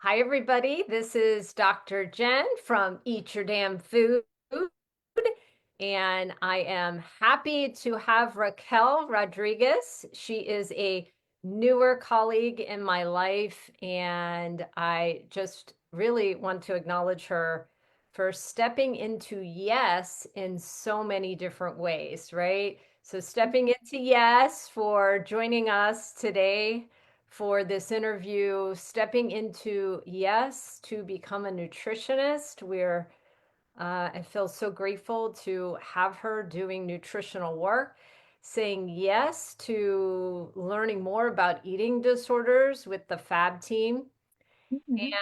Hi, everybody. This is Dr. Jen from Eat Your Damn Food. And I am happy to have Raquel Rodriguez. She is a newer colleague in my life, and I just really want to acknowledge her for stepping into yes in so many different ways, right? So, stepping into yes for joining us today for this interview, stepping into yes to become a nutritionist. I feel so grateful to have her doing nutritional work, saying yes to learning more about eating disorders with the FAB team. Mhm.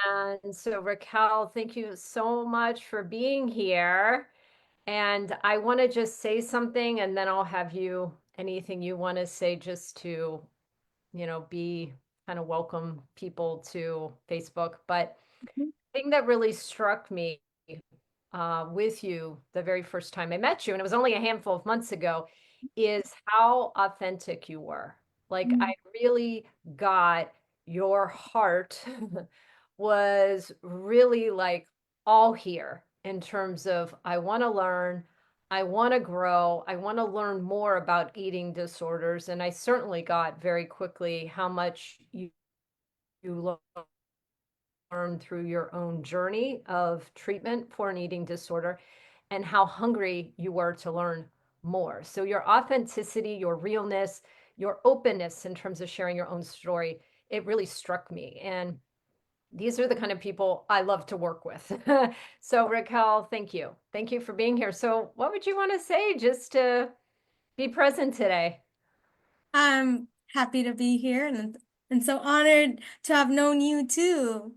And so, Raquel, thank you so much for being here. And I want to just say something, and then I'll have you anything you want to say just to, be kind of welcome people to Facebook. But the thing that really struck me with you the very first time I met you, and it was only a handful of months ago, is how authentic you were. Like, I Mhm. really got your heart was really like all here in terms of I want to learn, I want to grow, I want to learn more about eating disorders. And I certainly got very quickly how much you learned through your own journey of treatment for an eating disorder and how hungry you were to learn more. So, your authenticity, your realness, your openness in terms of sharing your own story, it really struck me. And these are the kind of people I love to work with. So, Raquel, thank you. Thank you for being here. So, what would you want to say just to be present today? I'm happy to be here and so honored to have known you too.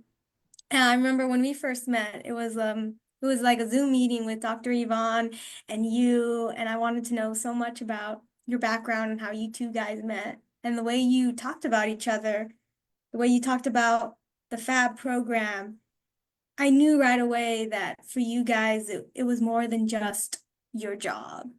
And I remember when we first met, it was like a Zoom meeting with Dr. Yvonne and you, and I wanted to know so much about your background and how you two guys met and the way you talked about each other, the way you talked about the FAB program. I knew right away that for you guys, it was more than just your job,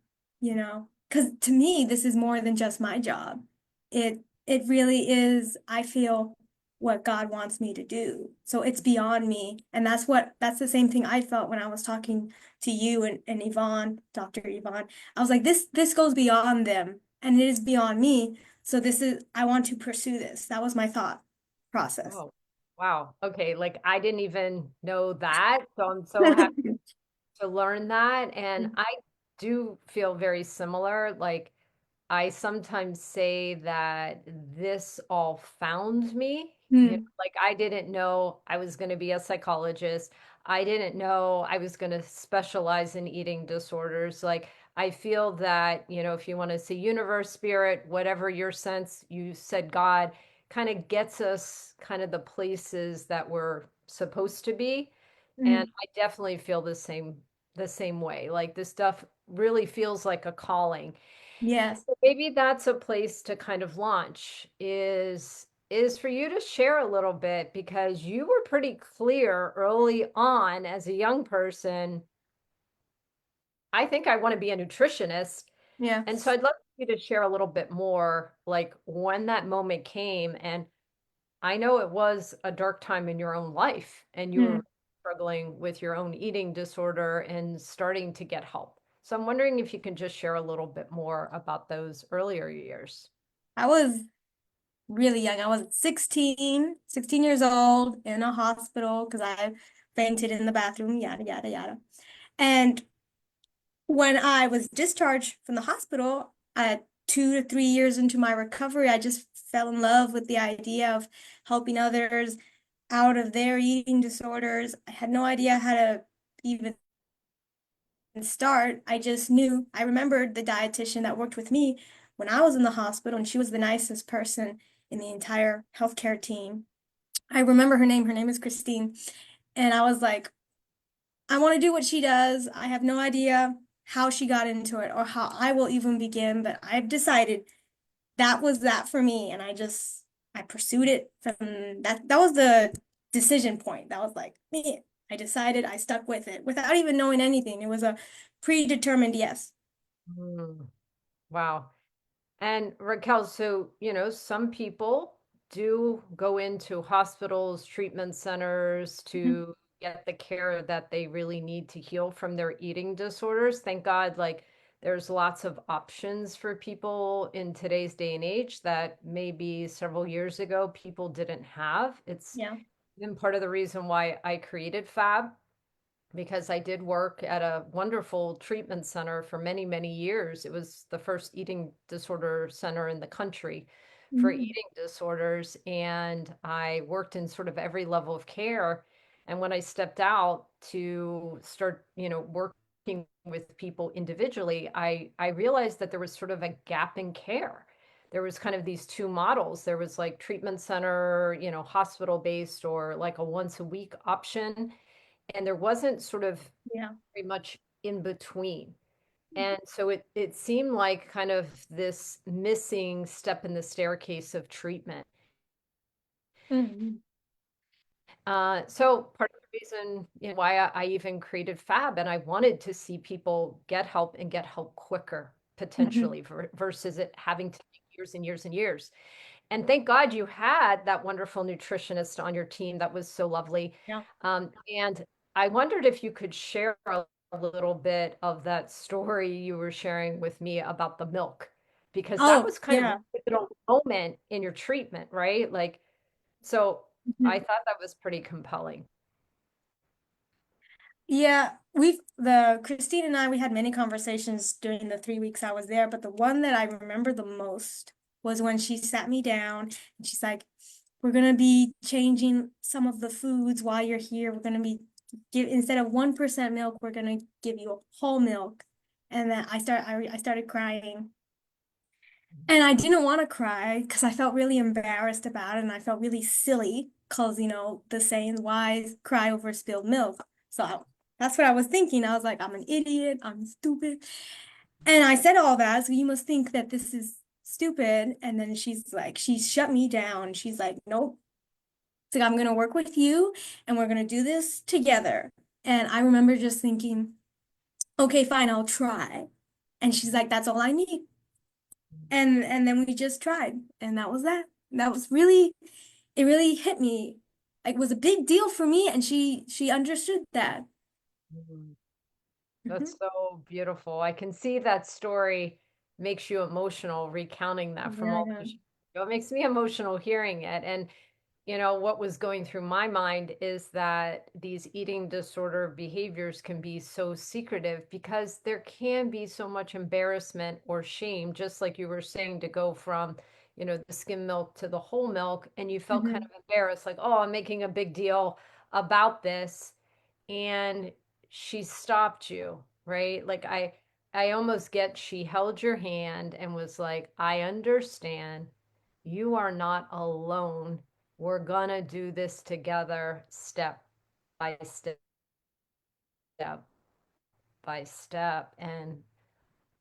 you know? Because to me, this is more than just my job. It really is, I feel, what God wants me to do. So it's beyond me. And that's the same thing I felt when I was talking to you and Yvonne, Dr. Yvonne. I was like, this goes beyond them and it is beyond me. So I want to pursue this. That was my thought process. Oh, wow. Okay. Like, I didn't even know that. So, I'm so happy to learn that. And I do feel very similar. Like, I sometimes say that this all found me. Hmm. Like, I didn't know I was going to be a psychologist. I didn't know I was going to specialize in eating disorders. Like, I feel that, if you want to say universe, spirit, whatever your sense, you said God, kind of gets us kind of the places that we're supposed to be. And Hmm. I definitely feel the same way. Like, this stuff really feels like a calling. Yes. So maybe that's a place to kind of launch is for you to share a little bit because you were pretty clear early on as a young person. I think I want to be a nutritionist. Yeah. And so I'd love you to share a little bit more, like when that moment came. And I know it was a dark time in your own life, and you Hmm. were struggling with your own eating disorder and starting to get help. So I'm wondering if you can just share a little bit more about those earlier years. I was really young. I was 16 years old in a hospital because I fainted in the bathroom, yada, yada, yada. And when I was discharged from the hospital at 2 to 3 years into my recovery, I just fell in love with the idea of helping others out of their eating disorders. I had no idea how to even start. I just knew, I remembered the dietitian that worked with me when I was in the hospital, and she was the nicest person in the entire healthcare team. I remember her name. Her name is Christine. And I was like, I want to do what she does. I have no idea how she got into it or how I will even begin, but I've decided that was that for me. And I pursued it from that. That was the decision point. That was like, me. I decided, I stuck with it without even knowing anything. It was a predetermined yes. Mm, wow. And Raquel, so, some people do go into hospitals, treatment centers Mhm. to get the care that they really need to heal from their eating disorders. Thank God, like there's lots of options for people in today's day and age that maybe several years ago people didn't have. It's Yeah. been part of the reason why I created FAB, because I did work at a wonderful treatment center for many, many years. It was the first eating disorder center in the country for Mm. eating disorders. And I worked in sort of every level of care. And when I stepped out to start, working with people individually, I realized that there was sort of a gap in care. There was kind of these two models. There was like treatment center, hospital based, or like a once a week option, and there wasn't sort of Yeah. very much in between. And so it seemed like kind of this missing step in the staircase of treatment. Mhm. So part of the reason, why I even created FAB, and I wanted to see people get help and get help quicker, Mhm. potentially, versus it having to take years and years and years. And thank God you had that wonderful nutritionist on your team. That was so lovely. Yeah. And I wondered if you could share a little bit of that story you were sharing with me about the milk, because that Oh, was kind of a yeah. pivotal moment in your treatment, right? Like, so I Mhm. thought that was pretty compelling. Yeah, the Christine and I, we had many conversations during the 3 weeks I was there, but the one that I remember the most was when she sat me down and she's like, we're gonna be changing some of the foods while you're here. We're gonna be give instead of 1% milk, we're gonna give you whole milk. And then I started crying. And I didn't want to cry because I felt really embarrassed about it and I felt really silly because, the saying, why cry over spilled milk? That's what I was thinking. I was like, I'm an idiot, I'm stupid. And I said all that, so you must think that this is stupid. And then she's like, she shut me down. She's like, nope. It's like, I'm gonna work with you and we're gonna do this together. And I remember just thinking, okay, fine, I'll try. And she's like, that's all I need. And then we just tried, and that was that. That was really, it really hit me. Like, it was a big deal for me, and she understood that. Mhm. Mhm. That's so beautiful. I can see that story makes you emotional recounting that from Yeah, all yeah. those. It makes me emotional hearing it. And what was going through my mind is that these eating disorder behaviors can be so secretive because there can be so much embarrassment or shame, just like you were saying, to go from, the skim milk to the whole milk, and you felt kind Mhm. of embarrassed, like, oh, I'm making a big deal about this. And she stopped you, right? Like I almost get she held your hand and was like, I understand. You are not alone. We're gonna do this together, step by step by step. And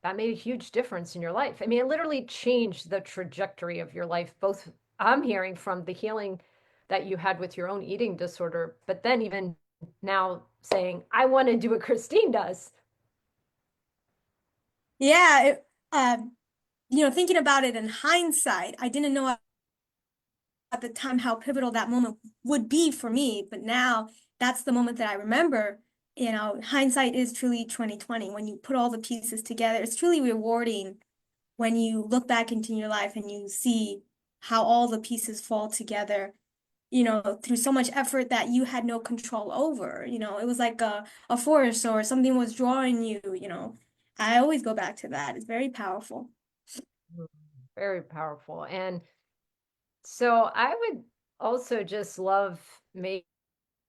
that made a huge difference in your life. I mean, it literally changed the trajectory of your life. Both I'm hearing from the healing that you had with your own eating disorder, but then even now saying, I want to do what Christine does. Yeah, thinking about it in hindsight, I didn't know at the time how pivotal that moment would be for me, but now that's the moment that I remember. Hindsight is truly 2020. When you put all the pieces together, it's truly rewarding when you look back into your life and you see how all the pieces fall together, through so much effort that you had no control over. It was like a force or something was drawing you. I always go back to that. It's very powerful. Very powerful. And so I would also just love maybe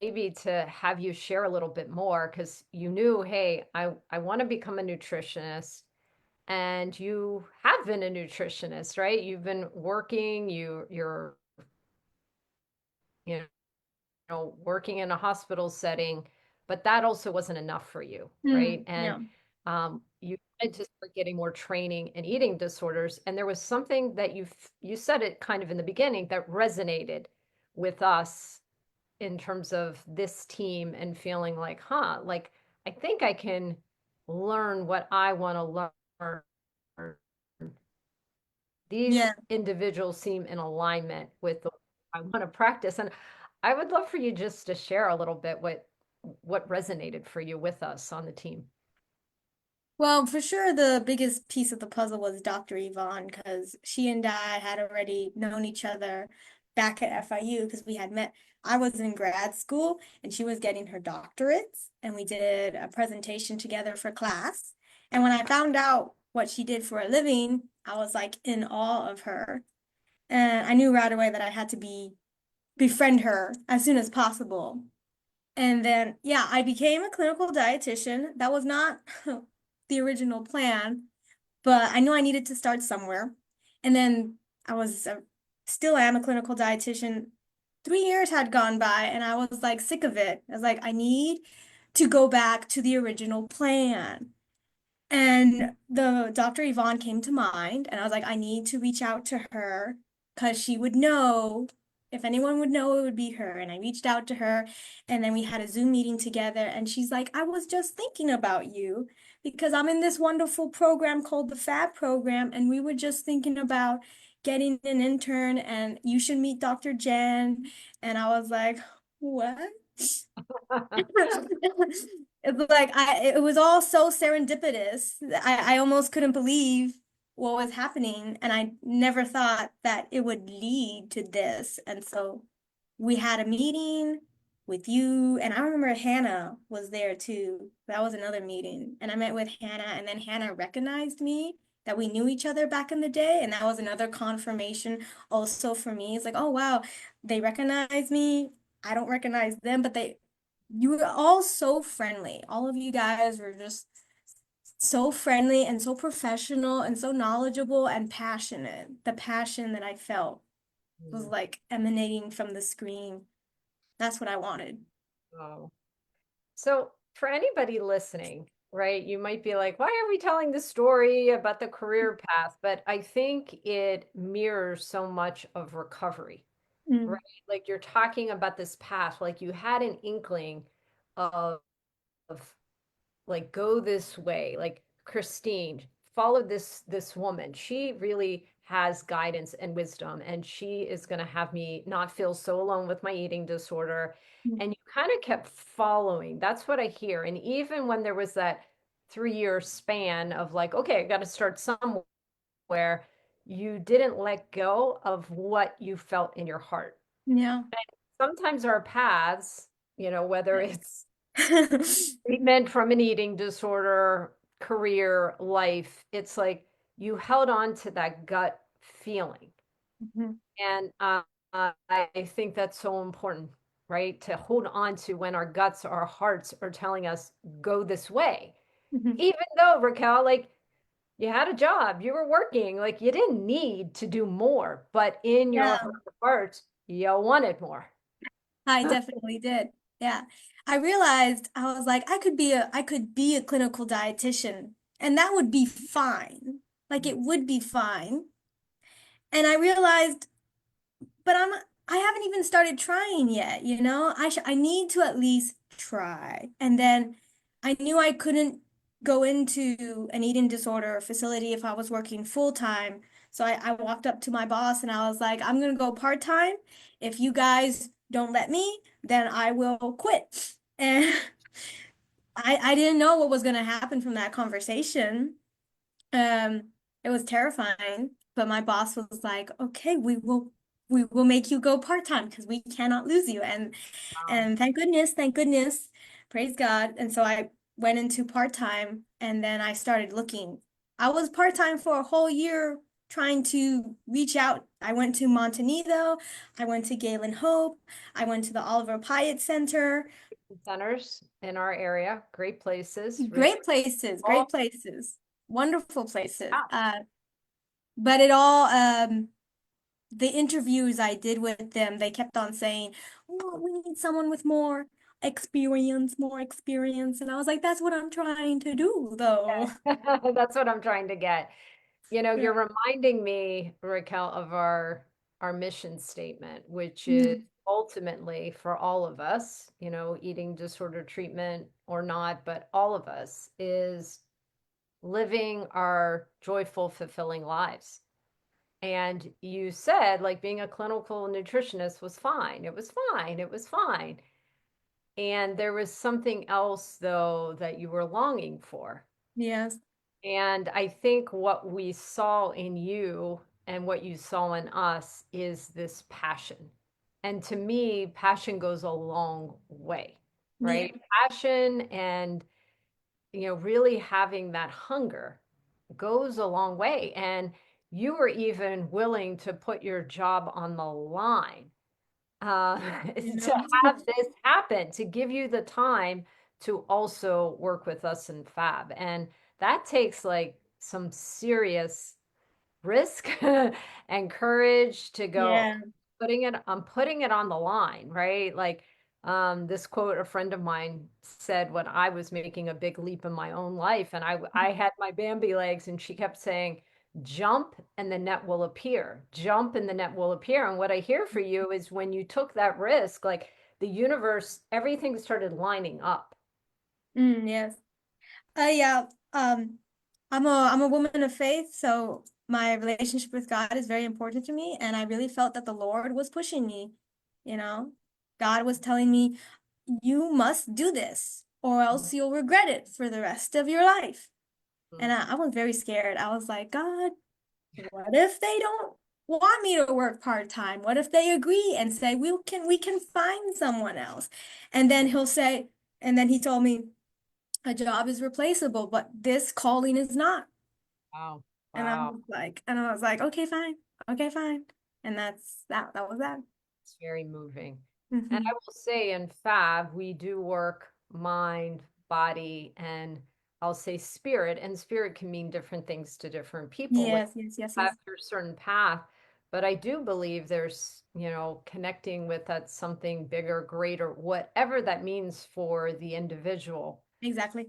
to have you share a little bit more, because you knew, hey, I want to become a nutritionist. And you have been a nutritionist, right? You've been working, you're you working in a hospital setting, but that also wasn't enough for you, right? And Yeah. you wanted to start getting more training in eating disorders, and there was something that you said it kind of in the beginning that resonated with us in terms of this team, and feeling like, huh, like I think I can learn what I want to learn These Yeah. individuals seem in alignment with the I want to practice. And I would love for you just to share a little bit what resonated for you with us on the team. Well, for sure, the biggest piece of the puzzle was Dr. Yvonne because she and I had already known each other back at FIU because we had met. I was in grad school and she was getting her doctorates, and we did a presentation together for class. And when I found out what she did for a living, I was like in awe of her. And I knew right away that I had to befriend her as soon as possible. And then, yeah, I became a clinical dietitian. That was not the original plan, but I knew I needed to start somewhere. And then I was still am a clinical dietitian. 3 years had gone by, and I was like sick of it. I was like, I need to go back to the original plan. And the Dr. Yvonne came to mind, and I was like, I need to reach out to her because she would know. If anyone would know, it would be her. And I reached out to her, and then we had a Zoom meeting together. And she's like, I was just thinking about you because I'm in this wonderful program called the FAB program, and we were just thinking about getting an intern, and you should meet Dr. Jen. And I was like, what? It's like it was all so serendipitous. I almost couldn't believe what was happening, and I never thought that it would lead to this. And so we had a meeting with you, and I remember Hannah was there too. That was another meeting, and I met with Hannah, and then Hannah recognized me that we knew each other back in the day, and that was another confirmation also for me. It's like, oh wow, they recognize me. I don't recognize them, but you were all so friendly. All of you guys were just so friendly and so professional and so knowledgeable and passionate. The passion that I felt was Mm. like emanating from the screen. That's what I wanted. Oh. So for anybody listening, right, you might be like, why are we telling this story about the career path? But I think it mirrors so much of recovery, right? Mm. Like you're talking about this path, like you had an inkling of like go this way, like Christine followed this woman. She really has guidance and wisdom, and she is going to have me not feel so alone with my eating disorder. And you kind of kept following. That's what I hear. And even when there was that 3 year span of like, okay, I got to start somewhere, you didn't let go of what you felt in your heart. Yeah. Sometimes our paths, whether it's treatment from an eating disorder, career, life. It's like you held on to that gut feeling. Mhm. And I think that's so important, right? To hold on to when our guts, our hearts are telling us, go this way. Mhm. Even though, Raquel, like you had a job, you were working, like you didn't need to do more, but in your Yeah. heart, you wanted more. I definitely did. Yeah. I realized I was like, I could be a clinical dietitian and that would be fine. Like it would be fine. And I realized, but I haven't even started trying yet, you know? I need to at least try. And then I knew I couldn't go into an eating disorder facility if I was working full time. So I walked up to my boss and I was like, I'm gonna go part time. If you guys don't let me, then I will quit. And I didn't know what was gonna happen from that conversation. Um, it was terrifying, but my boss was like, "Okay, we will make you go part-time because we cannot lose you." Wow. And thank goodness, praise God. And so I went into part-time and then I started looking. I was part-time for a whole year trying to reach out. I went to Montenegro, I went to Galen Hope, I went to the Oliver Pyatt Center. Centers in our area, great places, really. Great places, wonderful places. But it all the interviews I did with them, they kept on saying, "Oh, we need someone with more experience." And I was like, that's what I'm trying to do, though. That's what I'm trying to get. Yeah. You're reminding me, Raquel, of our mission statement, which is Mm. ultimately for all of us, eating disorder treatment or not, but all of us is living our joyful, fulfilling lives. And you said like being a clinical nutritionist was fine. It was fine. It was fine. And there was something else though that you were longing for. Yes. And I think what we saw in you and what you saw in us is this passion. And to me, passion goes a long way, Yeah. right? Passion and, really having that hunger goes a long way. And you were even willing to put your job on the line uh, to Yeah. have this happen, to give you the time to also work with us in FAB. And that takes like some serious risk and courage to go Yeah. I'm putting it on the line, right? Like this quote a friend of mine said when I was making a big leap in my own life and I had my Bambi legs and she kept saying jump and the net will appear. Jump and the net will appear. And what I hear for you is when you took that risk, like the universe, everything started lining up. Yes. Yeah. I'm a woman of faith, so my relationship with God is very important to me, and I really felt that the Lord was pushing me, you know. God was telling me, you must do this, or else you'll regret it for the rest of your life. And I was very scared. I was like, God, what if they don't want me to work part-time? What if they agree and say we can find someone else? And then he'll say, and then he told me, a job is replaceable, but this calling is not. Wow. And I Wow. was like, okay, fine. Okay, fine. And that was that. It's very moving. And I Hmm. will say in FAB, we do work mind, body, and I'll say spirit. And spirit can mean different things to different people. Like Yes, yes, yes, you yes. have your certain path. But I do believe there's, connecting with that something bigger, greater, whatever that means for the individual. Exactly.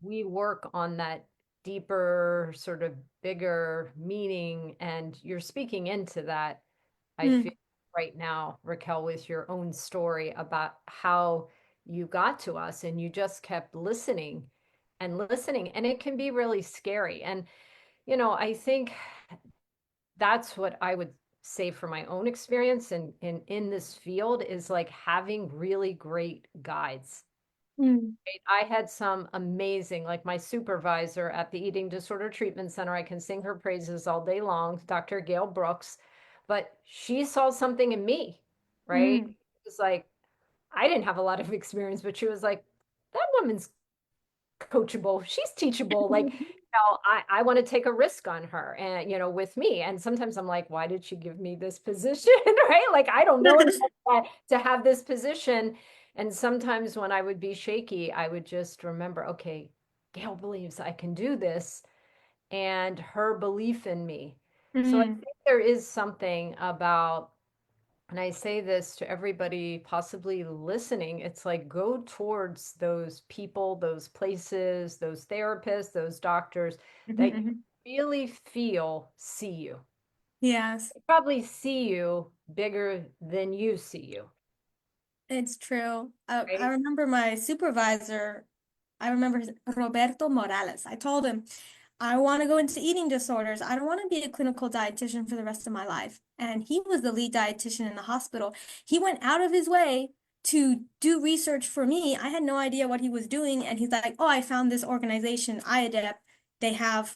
We work on that deeper, sort of bigger meaning. And you're speaking into that I feel Mm, right now, Raquel, with your own story about how you got to us and you just kept listening and listening. And it can be really scary. And, I think that's what I would say for my own experience in this field is like having really great guides. mm, I had some amazing, like my supervisor at the Eating Disorder Treatment Center. I can sing her praises all day long, Dr. Gail Brooks, but she saw something in me, right? mm. It was like, I didn't have a lot of experience, but she was like, that woman's coachable. She's teachable. Like, I want to take a risk on her and, with me. And sometimes I'm like, why did she give me this position? Right? Like, I don't know enough to have this position. And sometimes when I would be shaky, I would just remember, okay, Gail believes I can do this and her belief in me. So I Mm, think there is something about and I say this to everybody possibly listening, it's like go towards those people, those places, those therapists, those doctors mhm, that you mhm. really feel see you. Yes, They probably see you bigger than you see you, it's true. I right? remember my supervisor, I remember Roberto Morales. I told him, I want to go into eating disorders. I don't want to be a clinical dietitian for the rest of my life. And he was the lead dietitian in the hospital. He went out of his way to do research for me. I had no idea what he was doing. And he's like, oh, I found this organization, IADEP. They have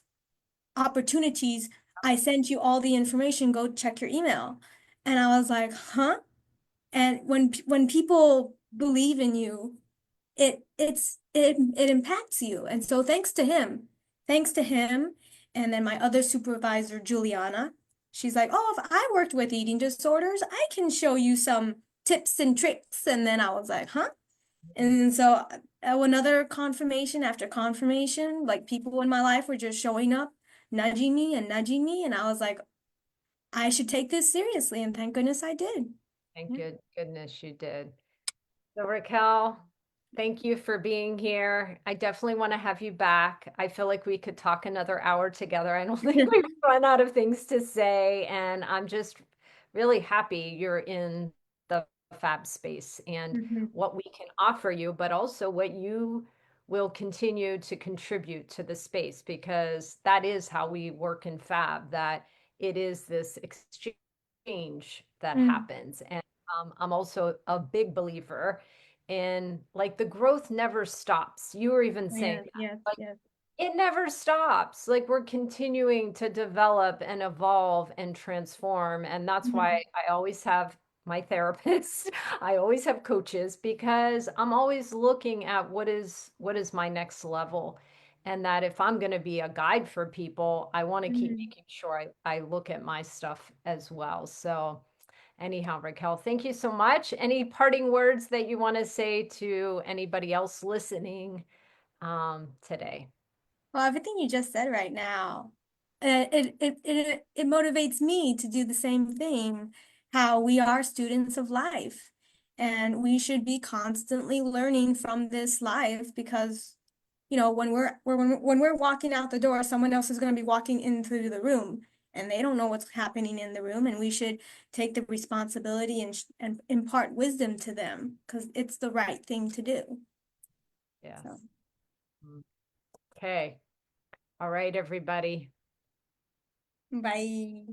opportunities. I sent you all the information. Go check your email. And I was like, huh? And when people believe in you, it impacts you. And so thanks to him, and then my other supervisor, Juliana, she's like, oh, if I worked with eating disorders, I can show you some tips and tricks. And then I was like, huh? And so another confirmation after confirmation, like people in my life were just showing up, nudging me, and I was like, I should take this seriously, and thank goodness I did. Thank Yeah. goodness you did. So Raquel, thank you for being here. I definitely want to have you back. I feel like we could talk another hour together. I don't think we've run out of things to say, and I'm just really happy you're in the fab space and Mhm. what we can offer you, but also what you will continue to contribute to the space because that is how we work in fab, that it is this exchange that Mm. happens. And I'm also a big believer in like the growth never stops. You were even saying Yes, that. yes, Like yes. it never stops. Like we're continuing to develop and evolve and transform. And that's why Mhm. I always have my therapists. I always have coaches because I'm always looking at what is my next level. And that if I'm going to be a guide for people, I want to keep Mhm. making sure I look at my stuff as well. So anyhow, Raquel, thank you so much. Any parting words that you want to say to anybody else listening today? Well, everything you just said right now, it motivates me to do the same thing, how we are students of life, and we should be constantly learning from this life because, when we're walking out the door, someone else is going to be walking into the room, and they don't know what's happening in the room, and we should take the responsibility and impart wisdom to them because it's the right thing to do. Yes. So, Okay. All right, everybody. bye.